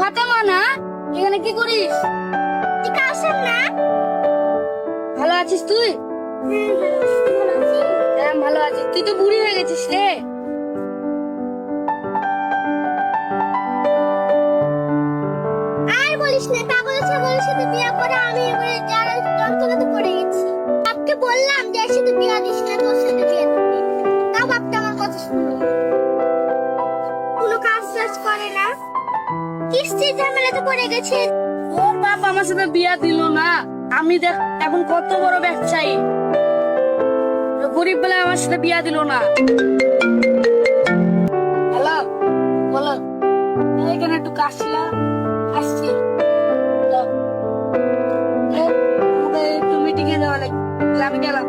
ফাতেমা না? এখানে কি করিস? তুই কাশেম না? ভালো আছিস তুই? হ্যাঁ ভালো আছি। তুই তো বুড়ি হয়ে গেছিস রে। আর বলিস না, পাগলের ছাগলের সাথে বিয়ে করে আমি এবারে যারা যন্ত্রণাতে পড়ে গেছি। বাপকে বললাম যে এর সাথে বিয়ে দিস না, তোর সাথে বিয়ে দিবি। তাও বাপটা আমার কথা শুনলো না। কোনো কাজ টাজ করে না, কিস্তির ঝামেলাতে পড়ে গেছে। ওর বাপ আমার সাথে বিয়া দিল না। আমি দেখ এখন কত বড় ব্যবসায়ী, গরিব বেলায় আমার সাথে বিয়া দিল না। হ্যালো, বলো। এইখানে একটু কাশলা আসছি। আমাকে একটু মিটিং এ যাওয়া লাগবে, আমি গেলাম।